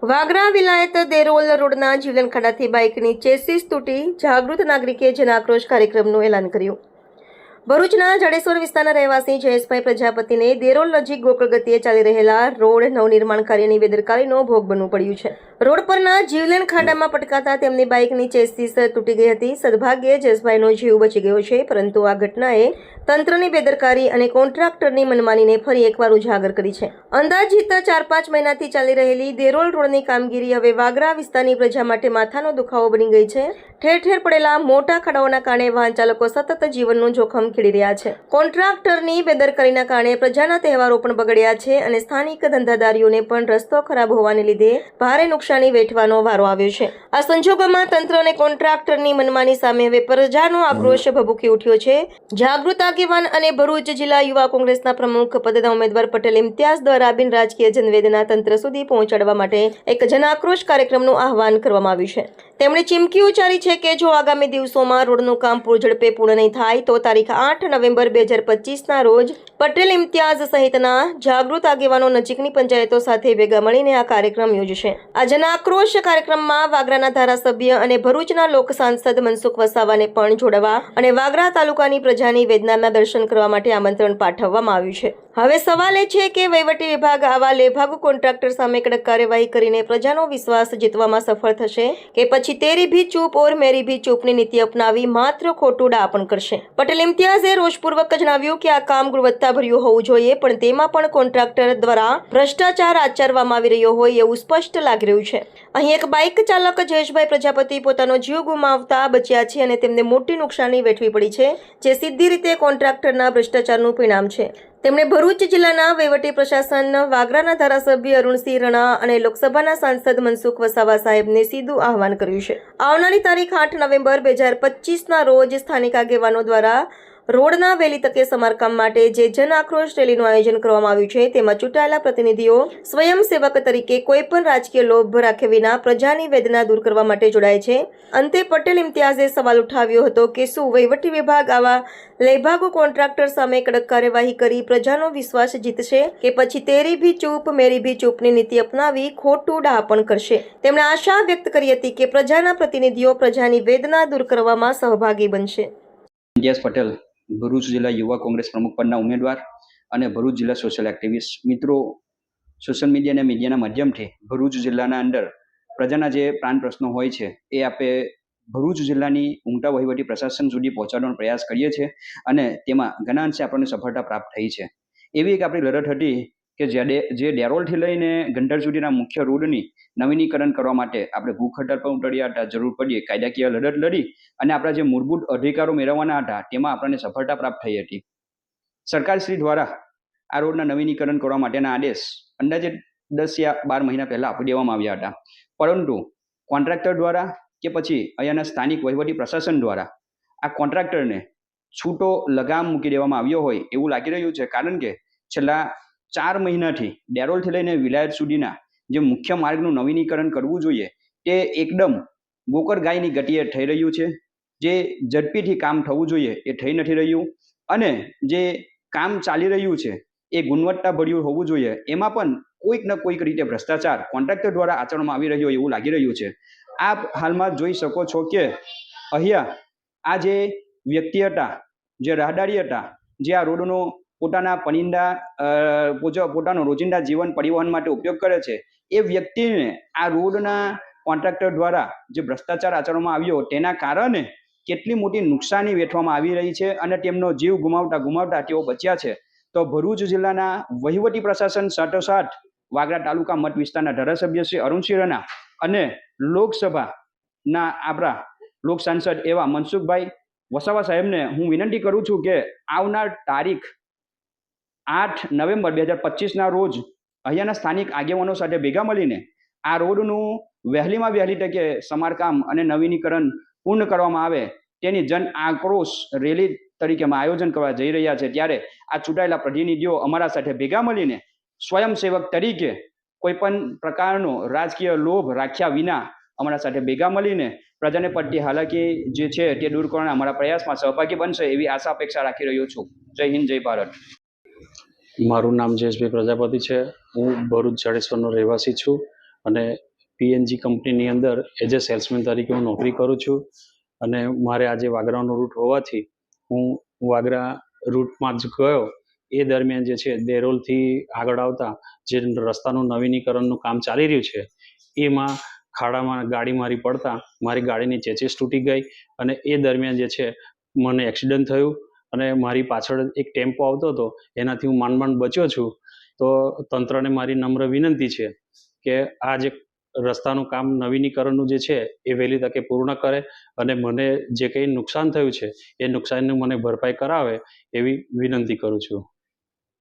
વાગરા વિલાયત દેરોલ રોડના જીવલેણ ખાડાથી બાઇકની ચેસીસ તૂટી, જાગૃત નાગરિકે જનાક્રોશ કાર્યક્રમનું એલાન કર્યું. ભરૂચના જડેશ્વર વિસ્તારના રહેવાસી જયેશભાઈ પ્રજાપતિને દેરોલ નજીક ગોકળ ગતિએ ચાલી રહેલા રોડ નવનિર્માણ કાર્યની બેદરકારીનો ભોગ બનવું પડ્યું છે. રોડ પરના જીવલેણ ખાડામાં પટકાતા તેમની બાઇકની ચેસીસ તૂટી ગઈ હતી. સદભાગ્યે જયેશભાઈનો જીવ બચી ગયો છે, પરંતુ આ ઘટનાએ તંત્રની બેદરકારી અને કોન્ટ્રાક્ટરની મનમાનીને ફરી એકવાર ઉજાગર કરી છે. અંદાજિત 4-5 મહિનાથી ચાલી રહેલી દેરોલ રોડની કામગીરી હવે વાગરા વિસ્તારની પ્રજા માટે માથાનો દુખાવો બની ગઈ છે. ઠેર ઠેર પડેલા મોટા ખાડાઓના કારણે વાહન ચાલકો સતત જીવનનું જોખમ ખેડી રહ્યા છે. કોન્ટ્રાક્ટરની બેદરકારીના કારણે પ્રજાના તહેવારો પણ બગડ્યા છે અને સ્થાનિક ધંધાદારીઓને પણ રસ્તો ખરાબ હોવાને લીધે ભારે નુકસાની વેઠવાનો વારો આવ્યો છે. આ સંજોગોમાં તંત્ર અને કોન્ટ્રાક્ટરની મનમાની સામે હવે પ્રજાનો આક્રોશ ભભૂકી ઉઠ્યો છે. જાગૃત આગેવાન અને ભરૂચ જિલ્લા યુવા કોંગ્રેસના પ્રમુખ પદના ઉમેદવાર પટેલ ઇમ્તિયાઝ દ્વારા બિન રાજકીય જનવેદના તંત્ર સુધી પહોંચાડવા માટે એક જનાક્રોશ કાર્યક્રમનું આહવાન કરવામાં આવ્યું છે. તેમણે ચીમકી ઉચ્ચારી છે કે જો આગામી દિવસોમાં રોડનું કામ પૂરઝડપે પૂર્ણ નહીં થાય તો તારીખ 8 નવેમ્બર 2025ના રોજ પટેલ ઇમ્તિયાઝ સહિતના જાગૃત આગેવાનો નજીકની પંચાયતો સાથે ભેગા મળીને આ કાર્યક્રમ યોજશે. આ જનાક્રોશ કાર્યક્રમમાં વાગરાના ધારાસભ્ય અને ભરૂચના લોક સાંસદ મનસુખ વસાવાને પણ જોડવા અને વાગરા તાલુકાની પ્રજાની વેદનાના દર્શન કરવા માટે આમંત્રણ પાઠવવામાં આવ્યું છે. હવે સવાલ એ છે કે વહીવટી વિભાગ આવા લેભાગુ કોન્ટ્રાક્ટર સામે કડક કાર્યવાહી કરીને પ્રજાનો વિશ્વાસ જીતવામાં સફળ થશે કે પછી તેરી ભી ચૂપ ઓર મેરી ભી ચૂપની નીતિ અપનાવી માત્ર ખોટું ડાપણ કરશે. પટેલ ઇમ્તિયાઝે રોષપૂર્વક જણાવ્યું કે આ કામ ગુણવત્તાભર્યું હોવું જોઈએ, પણ તેમાં પણ કોન્ટ્રાક્ટર દ્વારા ભ્રષ્ટાચાર આચરવામાં આવી રહ્યો હોય એવું સ્પષ્ટ લાગી રહ્યું છે. અહીં એક બાઇક ચાલક જયેશભાઈ પ્રજાપતિ પોતાનો જીવ ગુમાવતા બચ્યા છે અને તેમને મોટી નુકસાની વેઠવી પડી છે, જે સીધી રીતે કોન્ટ્રાક્ટરના ભ્રષ્ટાચારનું પરિણામ છે. તેમણે ભરૂચ જિલ્લાના વહીવટી પ્રશાસન, વાગરાના ધારાસભ્ય અરુણસિંહ રણા અને લોકસભાના સાંસદ મનસુખ વસાવા સાહેબને સીધું આહવાન કર્યું છે. આવનારી તારીખ 8 નવેમ્બર 2025ના રોજ સ્થાનિક આગેવાનો દ્વારા રોડના વહેલી તકે સમારકામ માટે જે જન આક્રોશ રેલીનું આયોજન કરવામાં આવ્યું છે, તેમાં ચૂંટાયેલા પ્રતિનિધિઓ સ્વયંસેવક તરીકે કોઈ પણ રાજકીય લોભ રાખ્યા વિના પ્રજાની વેદના દૂર કરવા માટે જોડાય છે. અંતે પટેલ ઇમ્તિયાઝે સવાલ ઉઠાવ્યો હતો કે શું વહીવટી વિભાગ આવા લેભાગુ કોન્ટ્રાક્ટર સામે કડક કાર્યવાહી કરી પ્રજાનો વિશ્વાસ જીતશે કે પછી તેરી ભી ચૂપ મેરી ભી ચૂપની નીતિ અપનાવી ખોટું ડાપણ કરશે. તેમણે આશા વ્યક્ત કરી હતી કે પ્રજાના પ્રતિનિધિઓ પ્રજાની વેદના દૂર કરવામાં સહભાગી બનશે. ઇમ્તિયાઝ પટેલ, ભરૂચ જિલ્લા યુવા કોંગ્રેસ પ્રમુખ પદના ઉમેદવાર અને ભરૂચ જિલ્લા સોશિયલ એક્ટિવિસ્ટ. મિત્રો, સોશિયલ મીડિયા અને મીડિયાના માધ્યમથી ભરૂચ જિલ્લાના અંદર પ્રજાના જે પ્રાણ પ્રશ્નો હોય છે એ આપણે ભરૂચ જિલ્લાની ઊંઘતા વહીવટી પ્રશાસન સુધી પહોંચાડવાનો પ્રયાસ કરીએ છીએ અને તેમાં ઘણા અંશે આપણને સફળતા પ્રાપ્ત થઈ છે. એવી એક આપણી લડત હતી કે જે ડેરોલથી લઈને ગંઢર સુધીના મુખ્ય રોડની નવીનીકરણ કરવા માટે આપણે ભૂખ હડતાળ પર ઉતર્યા હતા. જરૂર પડીએ કાયદાકીય લડત લડી અને આપણા જે મૂળભૂત અધિકારો મેળવવાના હતા તેમાં આપણને સફળતા પ્રાપ્ત થઈ હતી. સરકારશ્રી દ્વારા આ રોડના નવીનીકરણ કરવા માટેના આદેશ અંદાજે 10 યા 12 મહિના પહેલાં આપી દેવામાં આવ્યા હતા, પરંતુ કોન્ટ્રાક્ટર દ્વારા કે પછી અહીંયાના સ્થાનિક વહીવટી પ્રશાસન દ્વારા આ કોન્ટ્રાક્ટરને છૂટો લગામ મૂકી દેવામાં આવ્યો હોય એવું લાગી રહ્યું છે. કારણ કે છેલ્લા 4 મહિનાથી ડેરોલથી લઈને વિલાયત સુધીના જે મુખ્ય માર્ગનું નવીનીકરણ કરવું જોઈએ તે એકદમ ગોકળ ગાયની ગતિએ થઈ રહ્યું છે. જે ઝડપીથી કામ થવું જોઈએ એ થઈ નથી રહ્યું અને જે કામ ચાલી રહ્યું છે એ ગુણવત્તાભર્યું હોવું જોઈએ, એમાં પણ કોઈક ન કોઈક રીતે ભ્રષ્ટાચાર કોન્ટ્રાક્ટર દ્વારા આચરવામાં આવી રહ્યો એવું લાગી રહ્યું છે. આપ હાલમાં જોઈ શકો છો કે અહીંયા આ જે વ્યક્તિ હતા, જે રાહદારી હતા, જે આ રોડનો પોતાના પોતાનો રોજિંદા જીવન પરિવહન માટે ઉપયોગ કરે છે, એ વ્યક્તિને આ રોડના કોન્ટ્રાક્ટર દ્વારા જે ભ્રષ્ટાચાર આચરવામાં આવ્યો તેના કારણે કેટલી મોટી નુકસાની વેઠવામાં આવી રહી છે અને તેમનો જીવ ગુમાવતા તેઓ બચ્યા છે. તો ભરૂચ જિલ્લાના વહીવટી પ્રશાસન સાથોસાથ વાગરા તાલુકા મત વિસ્તારના ધારાસભ્ય શ્રી અરુણસિંહ રણા અને લોકસભાના આપણા લોક સાંસદ એવા મનસુખભાઈ વસાવા સાહેબને હું વિનંતી કરું છું કે આવનાર તારીખ 8 નવેમ્બર 2025ના રોજ અહીંયાના સ્થાનિક આગેવાનો સાથે ભેગા મળીને આ રોડનું વહેલીમાં વહેલી તકે સમારકામ અને નવીનીકરણ પૂર્ણ કરવામાં આવે તેની જન આક્રોશ રેલી તરીકે અમે આયોજન કરવા જઈ રહ્યા છે. ત્યારે આ ચૂંટાયેલા પ્રતિનિધિઓ અમારા સાથે ભેગા મળીને સ્વયંસેવક તરીકે કોઈ પણ પ્રકારનો રાજકીય લોભ રાખ્યા વિના અમારા સાથે ભેગા મળીને પ્રજાને પડતી હાલાકી જે છે તે દૂર કરવાના અમારા પ્રયાસમાં સહભાગી બનશે એવી આશા અપેક્ષા રાખી રહ્યો છું. જય હિન્દ, જય ભારત. મારું નામ જયેશભાઈ પ્રજાપતિ છે. હું ભરૂચ જડેશ્વરનો રહેવાસી છું અને પીએનજી કંપનીની અંદર એઝ એ સેલ્સમેન તરીકે હું નોકરી કરું છું અને મારે આજે વાગરાનો રૂટ હોવાથી હું વાગરા રૂટમાં જ ગયો. એ દરમિયાન જે છે દેરોલથી આગળ આવતા જે રસ્તાનું નવીનીકરણનું કામ ચાલી રહ્યું છે એમાં ખાડામાં ગાડી મારી પડતા મારી ગાડીની ચેચીસ તૂટી ગઈ અને એ દરમિયાન જે છે મને એક્સિડન્ટ થયું અને મારી પાછળ એક ટેમ્પો આવતો હતો એનાથી હું માંડ બચ્યો છું. તો તંત્રને મારી નમ્ર વિનંતી છે કે આ જે રસ્તાનું કામ નવીનીકરણનું જે છે એ વહેલી તકે પૂર્ણ કરે અને મને જે કંઈ નુકસાન થયું છે એ નુકસાનનું મને ભરપાઈ કરાવે એવી વિનંતી કરું છું.